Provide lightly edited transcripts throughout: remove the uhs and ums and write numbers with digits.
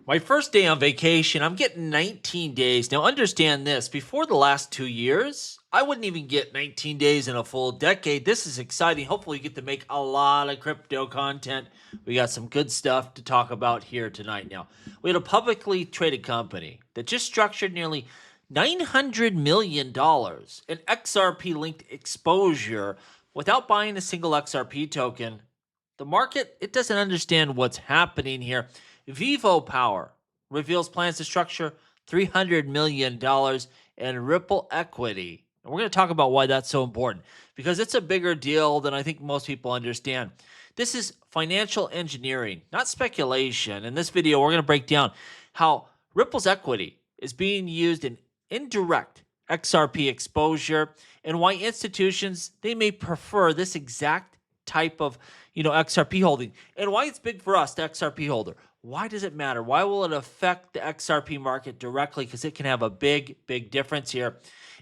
My first day on vacation, I'm getting 19 days. Now, understand this before the last 2 years, I wouldn't even get 19 days in a full decade. This is exciting. Hopefully, you get to make a lot of crypto content. We got some good stuff to talk about here tonight. Now, we had a publicly traded company that just structured nearly $900 million in XRP linked exposure without buying a single XRP token. The market, it doesn't understand what's happening here. VivoPower reveals plans to structure $300 million in Ripple equity. And we're going to talk about why that's so important because it's a bigger deal than I think most people understand. This is financial engineering, not speculation. In this video, we're going to break down how Ripple's equity is being used in indirect XRP exposure and why institutions they may prefer this exact type of XRP holding and why it's big for us, the XRP holder. Why does it matter? Why will it affect the XRP market directly? Because it can have a big difference here.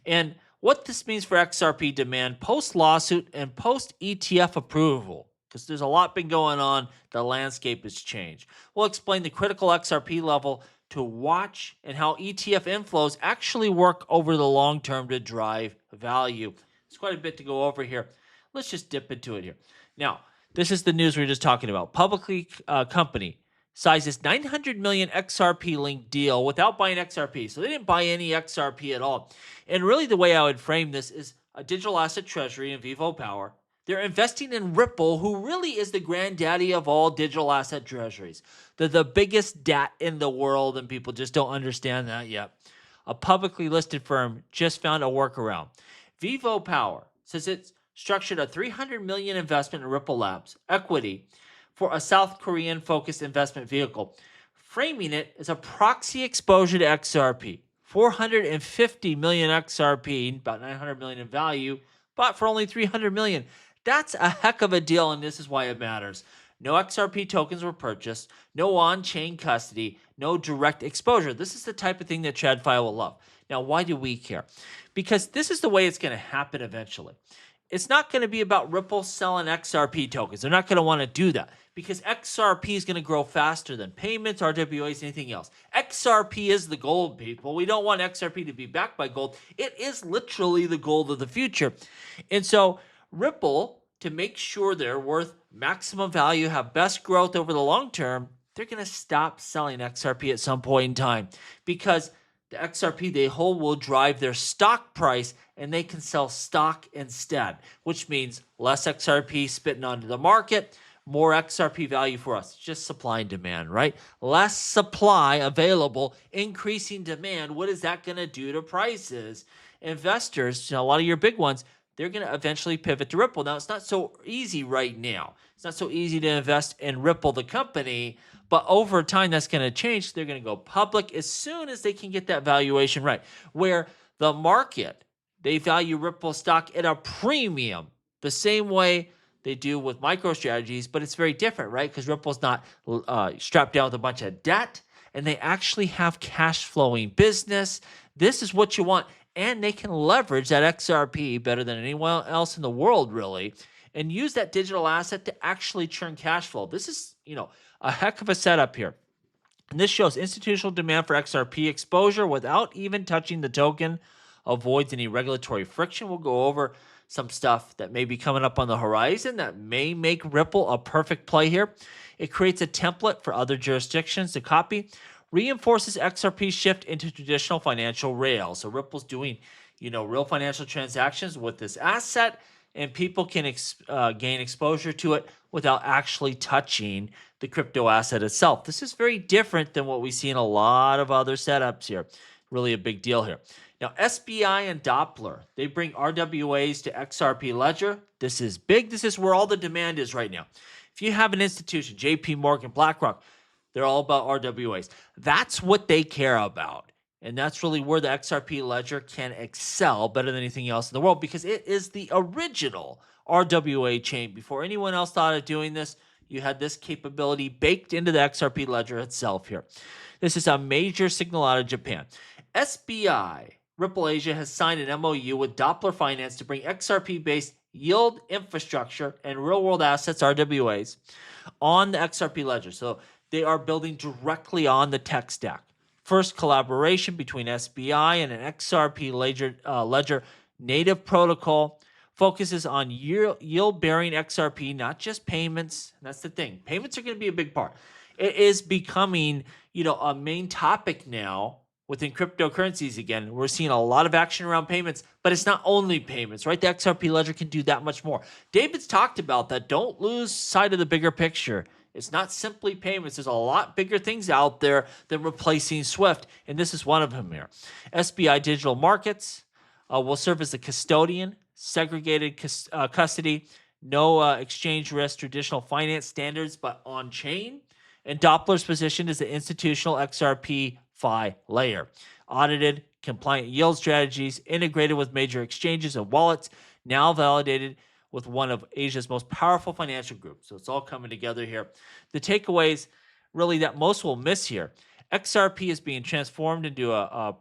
And what this means for XRP demand post lawsuit and post ETF approval. Because there's a lot been going on. The landscape has changed. We'll explain the critical XRP level to watch and how ETF inflows actually work over the long term to drive value. There's quite a bit to go over here. Let's just dip into it here. Now, this is the news we were just talking about. Publicly company sizes 900 million XRP linked deal without buying XRP. So they didn't buy any XRP at all. And really the way I would frame this is a digital asset treasury in VivoPower. They're investing in Ripple, who really is the granddaddy of all digital asset treasuries. They're the biggest DAT in the world, and people just don't understand that yet. A publicly listed firm just found a workaround. VivoPower says it's structured a $300 million investment in Ripple Labs equity for a South Korean-focused investment vehicle, framing it as a proxy exposure to XRP. 450 million XRP, about 900 million in value, bought for only 300 million. That's a heck of a deal, and this is why it matters. No XRP tokens were purchased, no on-chain custody, no direct exposure. This is the type of thing that TradFi will love. Now, why do we care? Because this is the way it's going to happen eventually. It's not going to be about Ripple selling XRP tokens. They're not going to want to do that because XRP is going to grow faster than payments, RWAs, anything else. XRP is the gold, people. We don't want XRP to be backed by gold. It is literally the gold of the future. And so Ripple, to make sure they're worth maximum value, have best growth over the long term, they're going to stop selling XRP at some point in time because the XRP they hold will drive their stock price and they can sell stock instead, which means less XRP spitting onto the market, more XRP value for us. It's just supply and demand, right? Less supply available, increasing demand. What is that going to do to prices? Investors, a lot of your big ones, they're going to eventually pivot to Ripple. Now, it's not so easy right now. It's not so easy to invest in Ripple, the company, but over time, that's going to change. They're going to go public as soon as they can get that valuation right, where the market, they value Ripple stock at a premium, the same way they do with MicroStrategies, but it's very different, right? Because Ripple's not strapped down with a bunch of debt, and they actually have cash flowing business. This is what you want, and they can leverage that XRP better than anyone else in the world, really, and use that digital asset to actually churn cash flow. This is, a heck of a setup here. And this shows institutional demand for XRP exposure without even touching the token, avoids any regulatory friction. We'll go over some stuff that may be coming up on the horizon that may make Ripple a perfect play here. It creates a template for other jurisdictions to copy, reinforces XRP's shift into traditional financial rails. So Ripple's doing, real financial transactions with this asset, and people can gain exposure to it without actually touching the crypto asset itself. This is very different than what we see in a lot of other setups here. Really a big deal here. Now, SBI and Doppler, they bring RWAs to XRP Ledger. This is big. This is where all the demand is right now. If you have an institution, JP Morgan, BlackRock, they're all about RWAs. That's what they care about. And that's really where the XRP Ledger can excel better than anything else in the world because it is the original RWA chain. Before anyone else thought of doing this, you had this capability baked into the XRP Ledger itself here. This is a major signal out of Japan. SBI, Ripple Asia, has signed an MOU with Doppler Finance to bring XRP-based yield infrastructure and real-world assets, RWAs, on the XRP Ledger. So they are building directly on the tech stack. First collaboration between SBI and an XRP ledger native protocol focuses on yield-bearing XRP, not just payments. That's the thing. Payments are going to be a big part. It is becoming, a main topic now within cryptocurrencies again. We're seeing a lot of action around payments, but it's not only payments, right? The XRP ledger can do that much more. David's talked about that. Don't lose sight of the bigger picture. It's not simply payments. There's a lot bigger things out there than replacing SWIFT, and this is one of them here. SBI Digital Markets will serve as the custodian, segregated custody, no exchange risk, traditional finance standards, but on-chain. And Doppler's position is the institutional XRP FI layer. Audited, compliant yield strategies, integrated with major exchanges and wallets, now validated with one of Asia's most powerful financial groups. So it's all coming together here. The takeaways really that most will miss here. XRP is being transformed into a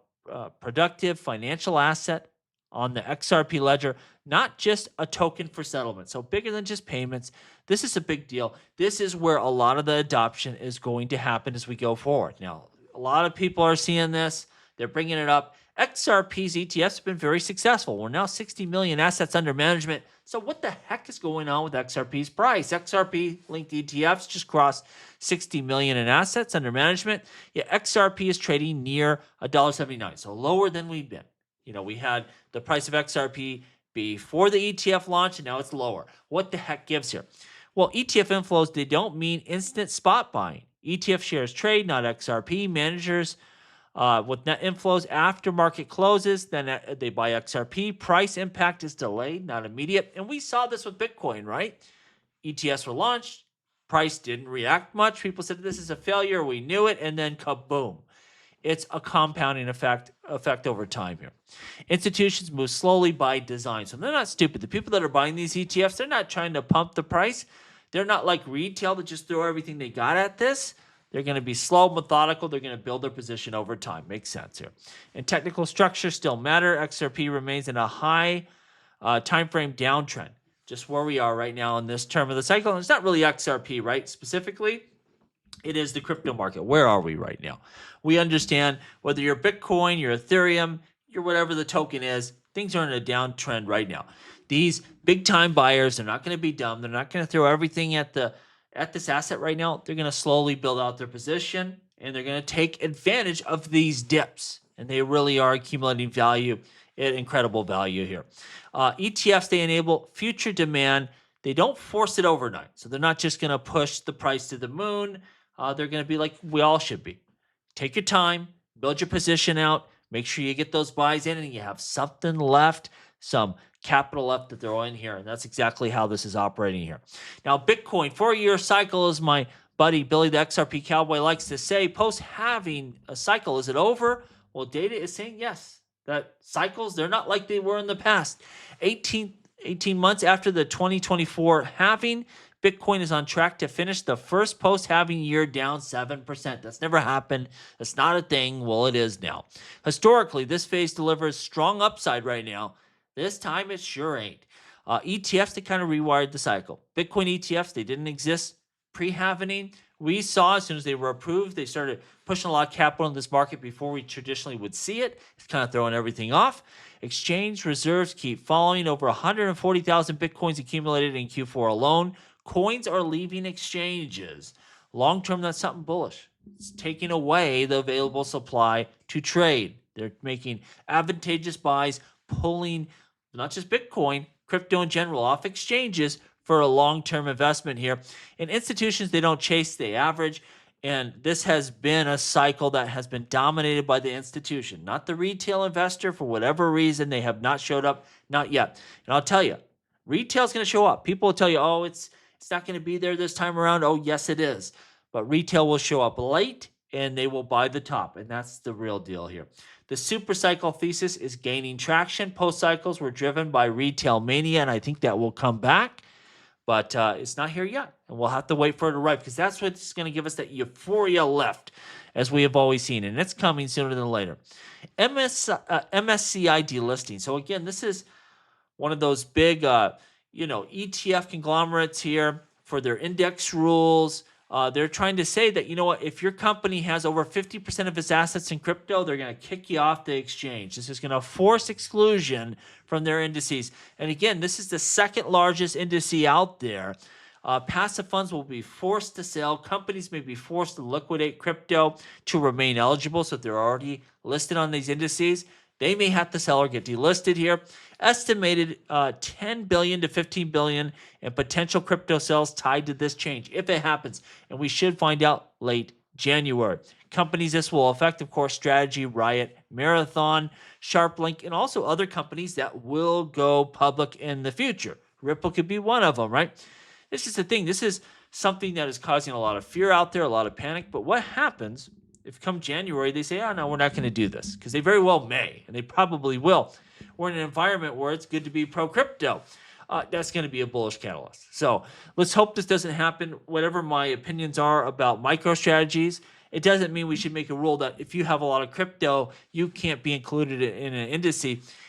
productive financial asset on the XRP ledger, not just a token for settlement. So bigger than just payments. This is a big deal. This is where a lot of the adoption is going to happen as we go forward. Now, a lot of people are seeing this. They're bringing it up. XRP's ETFs have been very successful. We're now 60 million assets under management. So what the heck is going on with XRP's price? XRP-linked ETFs just crossed 60 million in assets under management. Yeah, XRP is trading near $1.79, so lower than we've been. We had the price of XRP before the ETF launch, and now it's lower. What the heck gives here? Well, ETF inflows, they don't mean instant spot buying. ETF shares trade, not XRP. Managers with net inflows after market closes, then they buy XRP. Price impact is delayed, not immediate. And we saw this with Bitcoin, right? ETFs were launched. Price didn't react much. People said this is a failure. We knew it. And then kaboom. It's a compounding effect over time here. Institutions move slowly by design. So they're not stupid. The people that are buying these ETFs, they're not trying to pump the price. They're not like retail that just throw everything they got at this. They're going to be slow, methodical. They're going to build their position over time. Makes sense here. And technical structure still matter. XRP remains in a high time frame downtrend, just where we are right now in this term of the cycle. And it's not really XRP, right? Specifically, it is the crypto market. Where are we right now? We understand whether you're Bitcoin, you're Ethereum, you're whatever the token is, things are in a downtrend right now. These big time buyers, they're not going to be dumb. They're not going to throw everything at this asset right now. They're going to slowly build out their position, and they're going to take advantage of these dips. And they really are accumulating value at incredible value here. ETFs, they enable future demand. They don't force it overnight. So they're not just going to push the price to the moon. They're going to be like we all should be. Take your time, build your position out, make sure you get those buys in, and you have something left, some capital left to throw in here. And that's exactly how this is operating here. Now, Bitcoin, 4-year cycle, as my buddy Billy the XRP Cowboy likes to say, post-halving a cycle, is it over? Well, data is saying yes. That cycles, they're not like they were in the past. 18 months after the 2024 halving, Bitcoin is on track to finish the first post-halving year down 7%. That's never happened. That's not a thing. Well, it is now. Historically, this phase delivers strong upside right now. This time, it sure ain't. ETFs, they kind of rewired the cycle. Bitcoin ETFs, they didn't exist pre-halving. We saw as soon as they were approved, they started pushing a lot of capital in this market before we traditionally would see it. It's kind of throwing everything off. Exchange reserves keep falling. Over 140,000 Bitcoins accumulated in Q4 alone. Coins are leaving exchanges. Long-term, that's something bullish. It's taking away the available supply to trade. They're making advantageous buys, pulling not just Bitcoin, crypto in general, off exchanges for a long-term investment here. And institutions, they don't chase, they average. And this has been a cycle that has been dominated by the institution, not the retail investor. For whatever reason, they have not showed up, not yet. And I'll tell you, retail's going to show up. People will tell you, oh, it's not going to be there this time around. Oh, yes, it is. But retail will show up late, and they will buy the top. And that's the real deal here. The super cycle thesis is gaining traction. Post cycles were driven by retail mania, and I think that will come back. But it's not here yet, and we'll have to wait for it to arrive because that's what's going to give us that euphoria left, as we have always seen, and it's coming sooner than later. MSCI delisting. So again, this is one of those big, ETF conglomerates here for their index rules. They're trying to say that, you know what, if your company has over 50% of its assets in crypto, they're going to kick you off the exchange. This is going to force exclusion from their indices. And again, this is the second largest index out there. Passive funds will be forced to sell. Companies may be forced to liquidate crypto to remain eligible. So if they're already listed on these indices, they may have to sell or get delisted here. Estimated 10 billion to 15 billion in potential crypto sales tied to this change, if it happens. And we should find out late January. Companies this will affect, of course, Strategy, Riot, Marathon, SharpLink, and also other companies that will go public in the future. Ripple could be one of them, right? This is the thing. This is something that is causing a lot of fear out there, a lot of panic. But what happens if come January they say, oh, no, we're not going to do this? Because they very well may, and they probably will. We're in an environment where it's good to be pro-crypto. That's going to be a bullish catalyst. So let's hope this doesn't happen. Whatever my opinions are about MicroStrategies, it doesn't mean we should make a rule that if you have a lot of crypto, you can't be included in an index.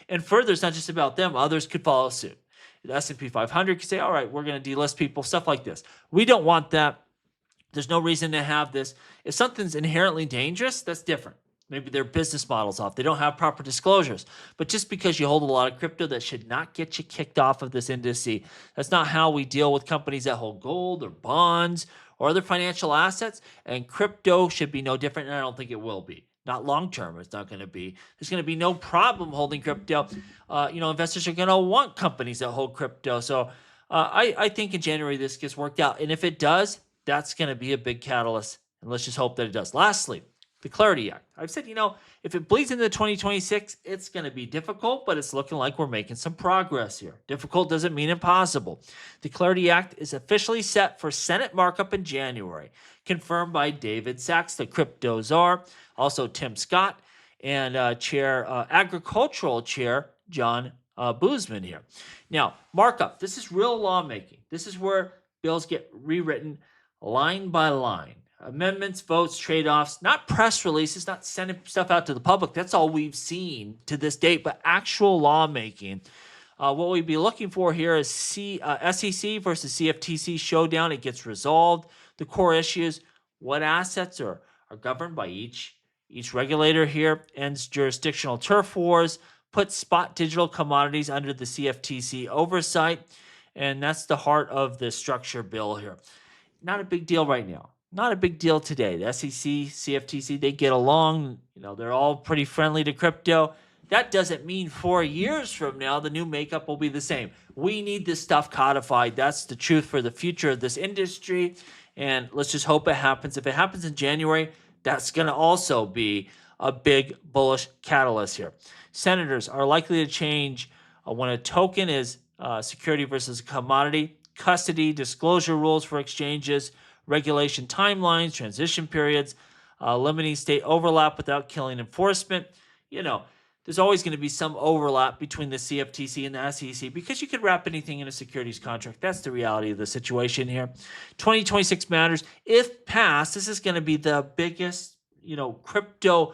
And further, it's not just about them. Others could follow suit. The S&P 500 could say, all right, we're going to delist people, stuff like this. We don't want that. There's no reason to have this. If something's inherently dangerous, that's different. Maybe their business model's off. They don't have proper disclosures. But just because you hold a lot of crypto, that should not get you kicked off of this index. That's not how we deal with companies that hold gold or bonds or other financial assets. And crypto should be no different, and I don't think it will be. Not long term, it's not going to be. There's going to be no problem holding crypto. Investors are going to want companies that hold crypto. So I think in January this gets worked out. And if it does, that's going to be a big catalyst. And let's just hope that it does. Lastly, the Clarity Act. I've said, if it bleeds into 2026, it's going to be difficult, but it's looking like we're making some progress here. Difficult doesn't mean impossible. The Clarity Act is officially set for Senate markup in January, confirmed by David Sachs, the crypto czar, also Tim Scott, and Agricultural Chair John Boozman here. Now, markup. This is real lawmaking. This is where bills get rewritten line by line. Amendments, votes, trade-offs, not press releases, not sending stuff out to the public. That's all we've seen to this date, but actual lawmaking. What we'd be looking for here is SEC versus CFTC showdown. It gets resolved. The core issues, what assets are governed by each regulator here, ends jurisdictional turf wars, puts spot digital commodities under the CFTC oversight, and that's the heart of the structure bill here. Not a big deal right now. Not a big deal today. The SEC, CFTC, they get along. They're all pretty friendly to crypto. That doesn't mean 4 years from now, the new makeup will be the same. We need this stuff codified. That's the truth for the future of this industry. And let's just hope it happens. If it happens in January, that's going to also be a big bullish catalyst here. Senators are likely to change when a token is security versus commodity, custody, disclosure rules for exchanges, regulation timelines, transition periods, limiting state overlap without killing enforcement. There's always going to be some overlap between the CFTC and the SEC because you could wrap anything in a securities contract. That's the reality of the situation here. 2026 matters. If passed, this is going to be the biggest, crypto,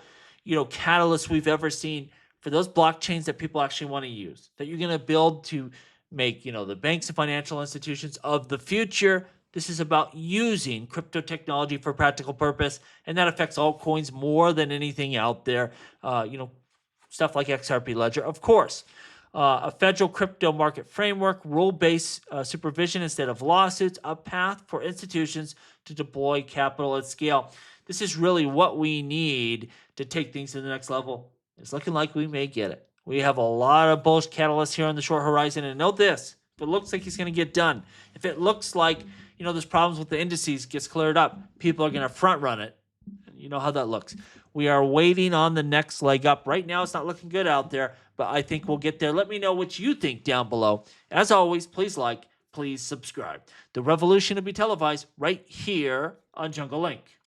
catalyst we've ever seen for those blockchains that people actually want to use, that you're going to build to make, the banks and financial institutions of the future. This is about using crypto technology for practical purpose, and that affects altcoins more than anything out there. Stuff like XRP Ledger, of course. A federal crypto market framework, rule-based supervision instead of lawsuits, a path for institutions to deploy capital at scale. This is really what we need to take things to the next level. It's looking like we may get it. We have a lot of bullish catalysts here on the short horizon, and note this, if it looks like it's going to get done, if it looks like there's problems with the indices gets cleared up, people are going to front run it. You know how that looks. We are waiting on the next leg up. Right now, it's not looking good out there, but I think we'll get there. Let me know what you think down below. As always, please like, please subscribe. The revolution will be televised right here on Jungle Link.